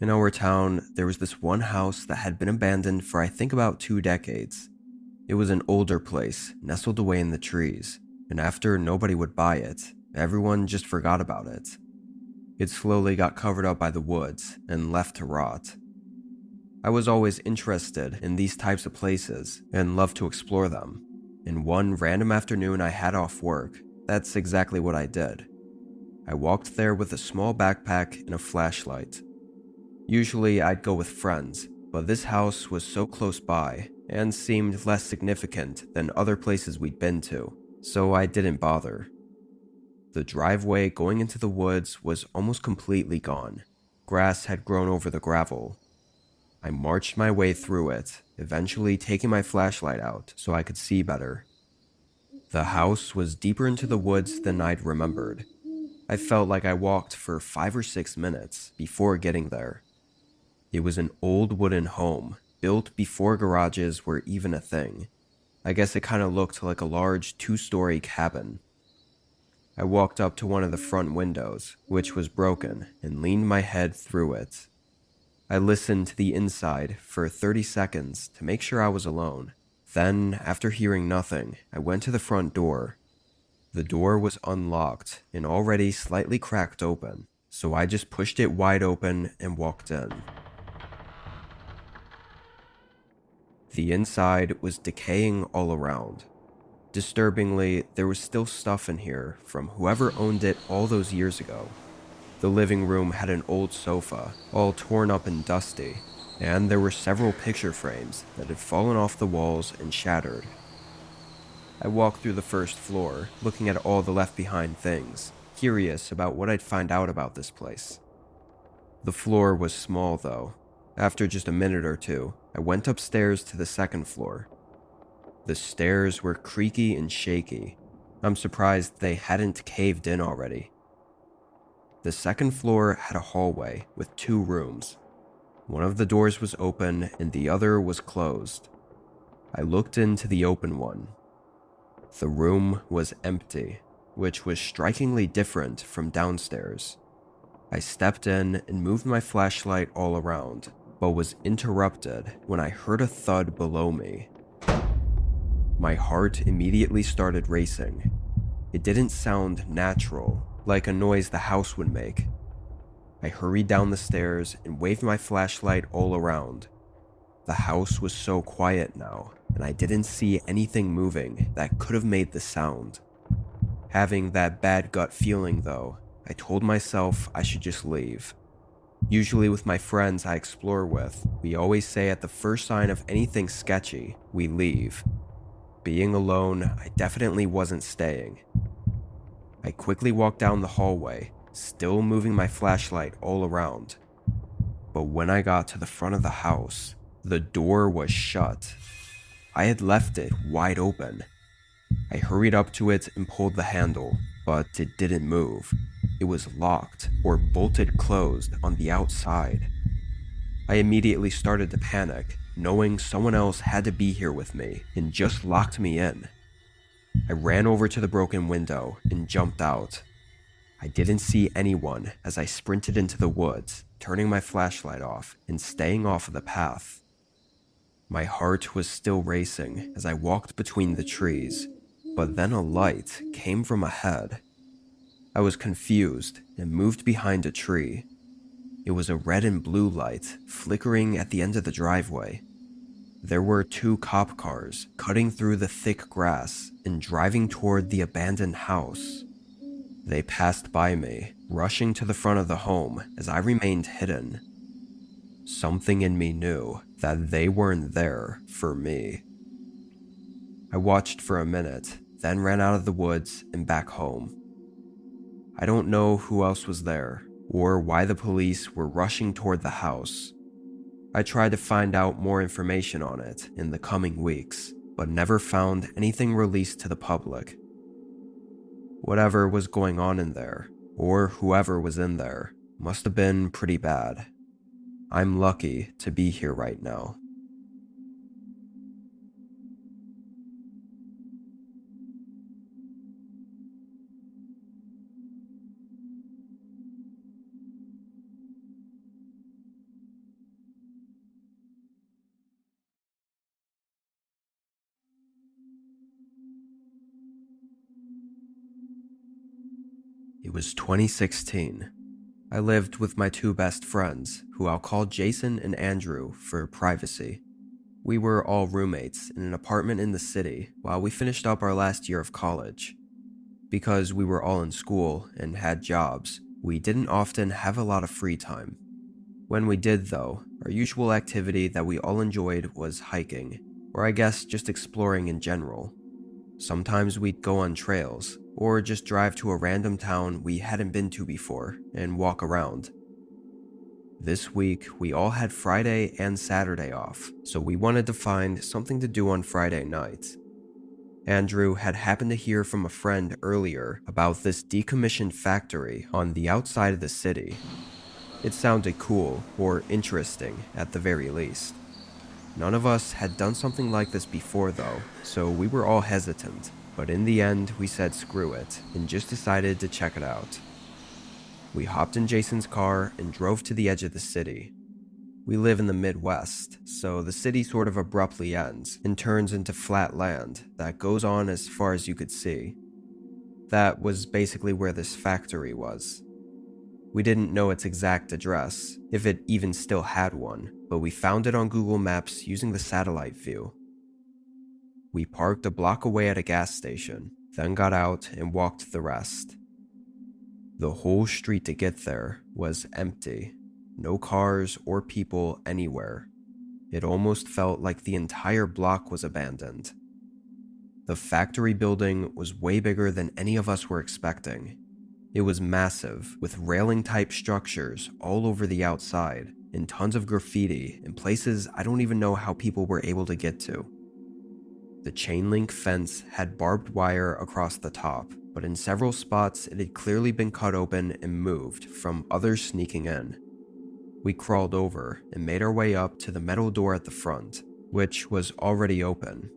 In our town, there was this one house that had been abandoned for I think about 2 decades. It was an older place, nestled away in the trees, and after nobody would buy it, everyone just forgot about it. It slowly got covered up by the woods and left to rot. I was always interested in these types of places and loved to explore them. And one random afternoon I had off work, that's exactly what I did. I walked there with a small backpack and a flashlight. Usually I'd go with friends, but this house was so close by and seemed less significant than other places we'd been to, so I didn't bother. The driveway going into the woods was almost completely gone. Grass had grown over the gravel. I marched my way through it, eventually taking my flashlight out so I could see better. The house was deeper into the woods than I'd remembered. I felt like I walked for 5 or 6 minutes before getting there. It was an old wooden home, built before garages were even a thing. I guess it kind of looked like a large 2-story cabin. I walked up to one of the front windows, which was broken, and leaned my head through it. I listened to the inside for 30 seconds to make sure I was alone. Then, after hearing nothing, I went to the front door. The door was unlocked and already slightly cracked open, so I just pushed it wide open and walked in. The inside was decaying all around. Disturbingly, there was still stuff in here from whoever owned it all those years ago. The living room had an old sofa, all torn up and dusty, and there were several picture frames that had fallen off the walls and shattered. I walked through the first floor, looking at all the left behind things, curious about what I'd find out about this place. The floor was small though. After just a minute or two, I went upstairs to the second floor. The stairs were creaky and shaky. I'm surprised they hadn't caved in already. The second floor had a hallway with 2 rooms. One of the doors was open and the other was closed. I looked into the open one. The room was empty, which was strikingly different from downstairs. I stepped in and moved my flashlight all around, but was interrupted when I heard a thud below me. My heart immediately started racing. It didn't sound natural, like a noise the house would make. I hurried down the stairs and waved my flashlight all around. The house was so quiet now, and I didn't see anything moving that could have made the sound. Having that bad gut feeling though, I told myself I should just leave. Usually with my friends I explore with, we always say at the first sign of anything sketchy, we leave. Being alone, I definitely wasn't staying. I quickly walked down the hallway, still moving my flashlight all around. But when I got to the front of the house, the door was shut. I had left it wide open. I hurried up to it and pulled the handle, but it didn't move. It was locked or bolted closed on the outside. I immediately started to panic, knowing someone else had to be here with me and just locked me in. I ran over to the broken window and jumped out. I didn't see anyone as I sprinted into the woods, turning my flashlight off and staying off of the path. My heart was still racing as I walked between the trees, but then a light came from ahead. I was confused and moved behind a tree. It was a red and blue light flickering at the end of the driveway. There were 2 cop cars cutting through the thick grass and driving toward the abandoned house. They passed by me, rushing to the front of the home as I remained hidden. Something in me knew that they weren't there for me. I watched for a minute, then ran out of the woods and back home. I don't know who else was there, or why the police were rushing toward the house. I tried to find out more information on it in the coming weeks, but never found anything released to the public. Whatever was going on in there, or whoever was in there, must have been pretty bad. I'm lucky to be here right now. It was 2016. I lived with my two best friends, who I'll call Jason and Andrew for privacy. We were all roommates in an apartment in the city while we finished up our last year of college. Because we were all in school and had jobs, we didn't often have a lot of free time. When we did though, our usual activity that we all enjoyed was hiking, or I guess just exploring in general. Sometimes we'd go on trails, or just drive to a random town we hadn't been to before and walk around. This week, we all had Friday and Saturday off, so we wanted to find something to do on Friday night. Andrew had happened to hear from a friend earlier about this decommissioned factory on the outside of the city. It sounded cool, or interesting at the very least. None of us had done something like this before though, so we were all hesitant, but in the end we said screw it and just decided to check it out. We hopped in Jason's car and drove to the edge of the city. We live in the Midwest, so the city sort of abruptly ends and turns into flat land that goes on as far as you could see. That was basically where this factory was. We didn't know its exact address, if it even still had one, but we found it on Google Maps using the satellite view. We parked a block away at a gas station, then got out and walked the rest. The whole street to get there was empty, no cars or people anywhere. It almost felt like the entire block was abandoned. The factory building was way bigger than any of us were expecting. It was massive, with railing-type structures all over the outside, and tons of graffiti in places I don't even know how people were able to get to. The chain-link fence had barbed wire across the top, but in several spots it had clearly been cut open and moved from others sneaking in. We crawled over and made our way up to the metal door at the front, which was already open.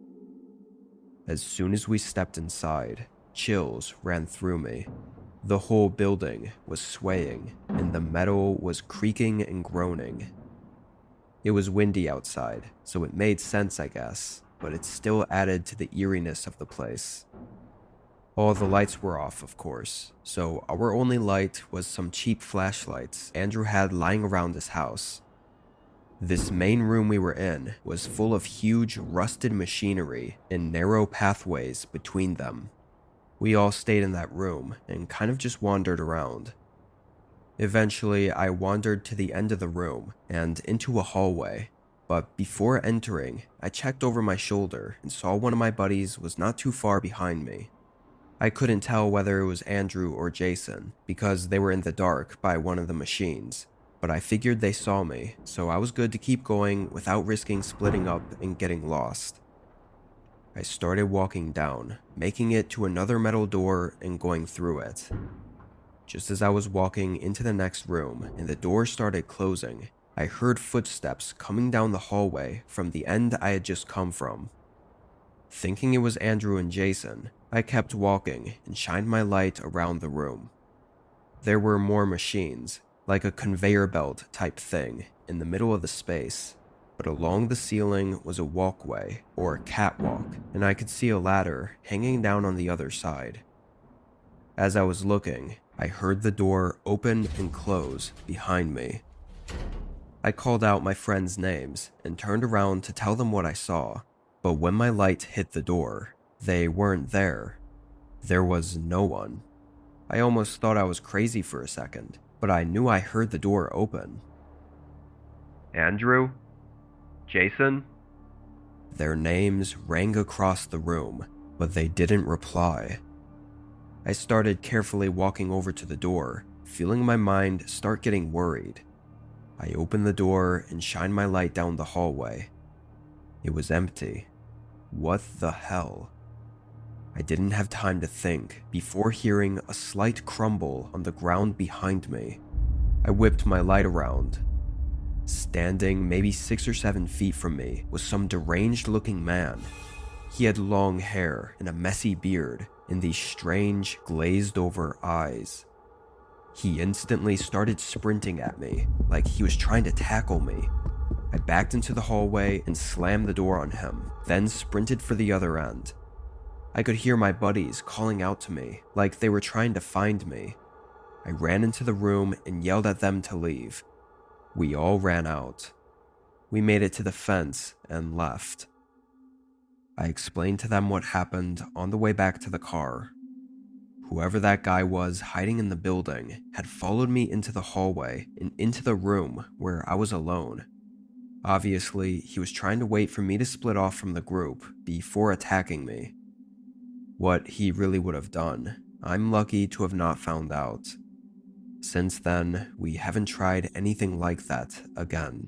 As soon as we stepped inside, chills ran through me. The whole building was swaying, and the metal was creaking and groaning. It was windy outside, so it made sense, I guess, but it still added to the eeriness of the place. All the lights were off, of course, so our only light was some cheap flashlights Andrew had lying around his house. This main room we were in was full of huge, rusted machinery and narrow pathways between them. We all stayed in that room and kind of just wandered around. Eventually, I wandered to the end of the room and into a hallway, but before entering, I checked over my shoulder and saw one of my buddies was not too far behind me. I couldn't tell whether it was Andrew or Jason because they were in the dark by one of the machines, but I figured they saw me, so I was good to keep going without risking splitting up and getting lost. I started walking down, making it to another metal door and going through it. Just as I was walking into the next room and the door started closing, I heard footsteps coming down the hallway from the end I had just come from. Thinking it was Andrew and Jason, I kept walking and shined my light around the room. There were more machines, like a conveyor belt type thing, in the middle of the space. But along the ceiling was a walkway, or catwalk, and I could see a ladder hanging down on the other side. As I was looking, I heard the door open and close behind me. I called out my friends' names and turned around to tell them what I saw, but when my light hit the door, they weren't there. There was no one. I almost thought I was crazy for a second, but I knew I heard the door open. "Andrew? Jason?" Their names rang across the room, but they didn't reply. I started carefully walking over to the door, feeling my mind start getting worried. I opened the door and shined my light down the hallway. It was empty. What the hell? I didn't have time to think before hearing a slight crumble on the ground behind me. I whipped my light around. Standing maybe 6 or 7 feet from me was some deranged-looking man. He had long hair and a messy beard and these strange, glazed-over eyes. He instantly started sprinting at me, like he was trying to tackle me. I backed into the hallway and slammed the door on him, then sprinted for the other end. I could hear my buddies calling out to me, like they were trying to find me. I ran into the room and yelled at them to leave. We all ran out. We made it to the fence and left. I explained to them what happened on the way back to the car. Whoever that guy was hiding in the building had followed me into the hallway and into the room where I was alone. Obviously, he was trying to wait for me to split off from the group before attacking me. What he really would have done, I'm lucky to have not found out. Since then, we haven't tried anything like that again.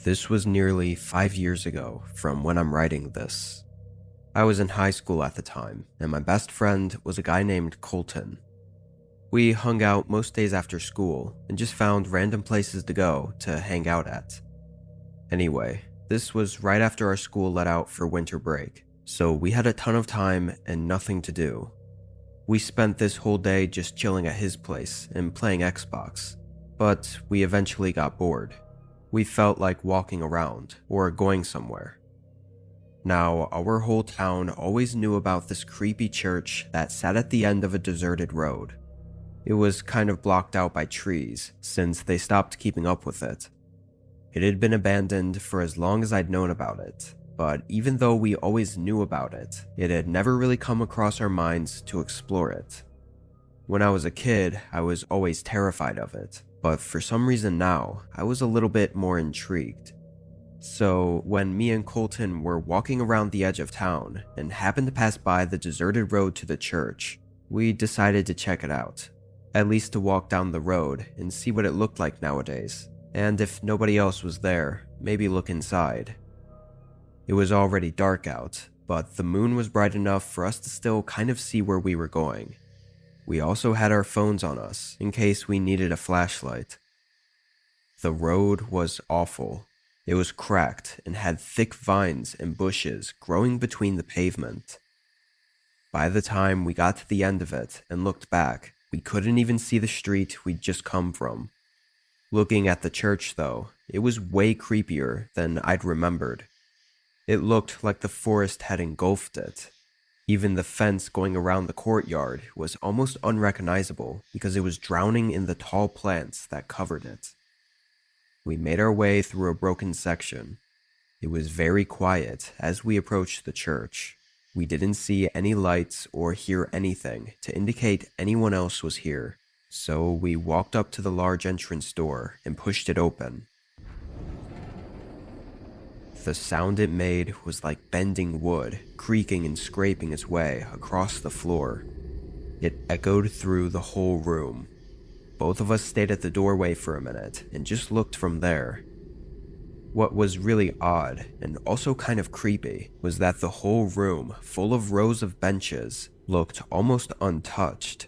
This was nearly 5 years ago from when I'm writing this. I was in high school at the time, and my best friend was a guy named Colton. We hung out most days after school and just found random places to go to hang out at. Anyway, this was right after our school let out for winter break, so we had a ton of time and nothing to do. We spent this whole day just chilling at his place and playing Xbox, but we eventually got bored. We felt like walking around or going somewhere. Now, our whole town always knew about this creepy church that sat at the end of a deserted road. It was kind of blocked out by trees since they stopped keeping up with it. It had been abandoned for as long as I'd known about it, but even though we always knew about it, it had never really come across our minds to explore it. When I was a kid, I was always terrified of it, but for some reason now, I was a little bit more intrigued. So when me and Colton were walking around the edge of town and happened to pass by the deserted road to the church, we decided to check it out. At least to walk down the road and see what it looked like nowadays, and if nobody else was there, maybe look inside. It was already dark out, but the moon was bright enough for us to still kind of see where we were going. We also had our phones on us in case we needed a flashlight. The road was awful. It was cracked and had thick vines and bushes growing between the pavement. By the time we got to the end of it and looked back, we couldn't even see the street we'd just come from. Looking at the church, though, it was way creepier than I'd remembered. It looked like the forest had engulfed it. Even the fence going around the courtyard was almost unrecognizable because it was drowning in the tall plants that covered it. We made our way through a broken section. It was very quiet as we approached the church. We didn't see any lights or hear anything to indicate anyone else was here, so we walked up to the large entrance door and pushed it open. The sound it made was like bending wood, creaking and scraping its way across the floor. It echoed through the whole room. Both of us stayed at the doorway for a minute and just looked from there. What was really odd, and also kind of creepy, was that the whole room, full of rows of benches, looked almost untouched.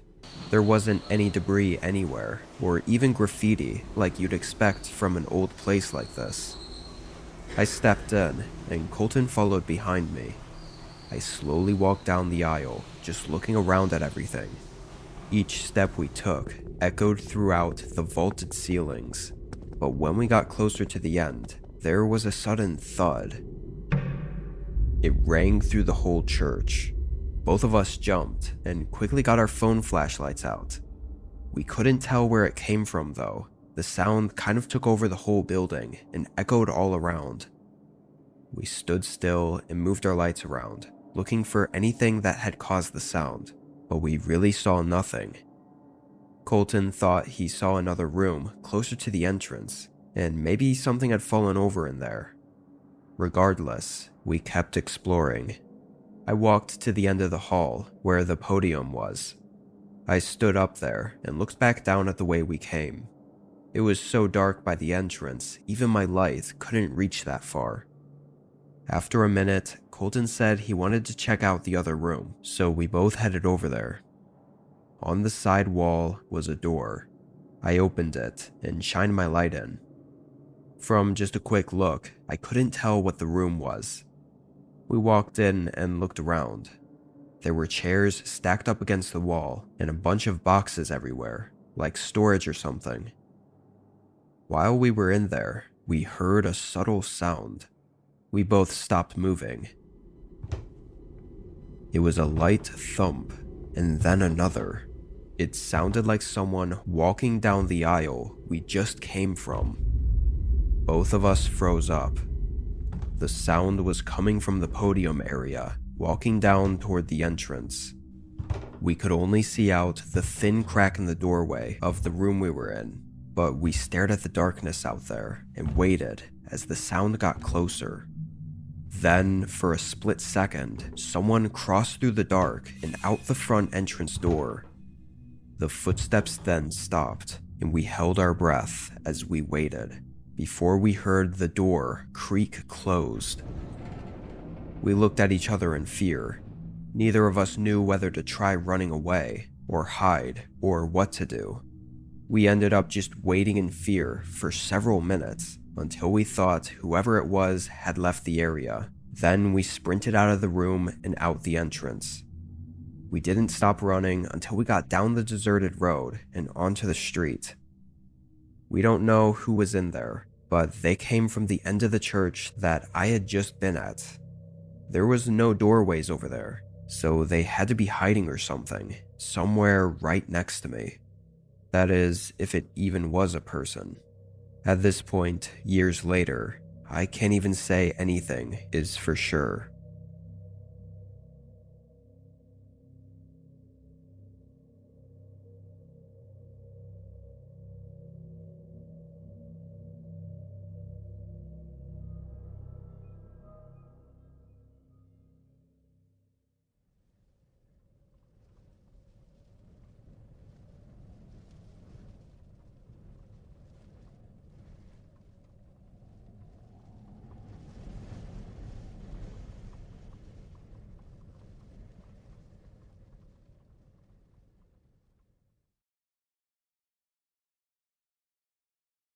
There wasn't any debris anywhere, or even graffiti like you'd expect from an old place like this. I stepped in, and Colton followed behind me. I slowly walked down the aisle, just looking around at everything. Each step we took echoed throughout the vaulted ceilings, but when we got closer to the end, there was a sudden thud. It rang through the whole church. Both of us jumped and quickly got our phone flashlights out. We couldn't tell where it came from though. The sound kind of took over the whole building and echoed all around. We stood still and moved our lights around, looking for anything that had caused the sound, but we really saw nothing. Colton thought he saw another room closer to the entrance, and maybe something had fallen over in there. Regardless, we kept exploring. I walked to the end of the hall where the podium was. I stood up there and looked back down at the way we came. It was so dark by the entrance, even my light couldn't reach that far. After a minute, Colton said he wanted to check out the other room, so we both headed over there. On the side wall was a door. I opened it and shined my light in. From just a quick look, I couldn't tell what the room was. We walked in and looked around. There were chairs stacked up against the wall and a bunch of boxes everywhere, like storage or something. While we were in there, we heard a subtle sound. We both stopped moving. It was a light thump, and then another. It sounded like someone walking down the aisle we just came from. Both of us froze up. The sound was coming from the podium area, walking down toward the entrance. We could only see out the thin crack in the doorway of the room we were in, but we stared at the darkness out there and waited as the sound got closer. Then, for a split second, someone crossed through the dark and out the front entrance door. The footsteps then stopped, and we held our breath as we waited, before we heard the door creak closed. We looked at each other in fear. Neither of us knew whether to try running away, or hide, or what to do. We ended up just waiting in fear for several minutes, until we thought whoever it was had left the area. Then we sprinted out of the room and out the entrance. We didn't stop running until we got down the deserted road and onto the street. We don't know who was in there, but they came from the end of the church that I had just been at. There was no doorways over there, so they had to be hiding or something, somewhere right next to me. That is, if it even was a person. At this point, years later, I can't even say anything is for sure.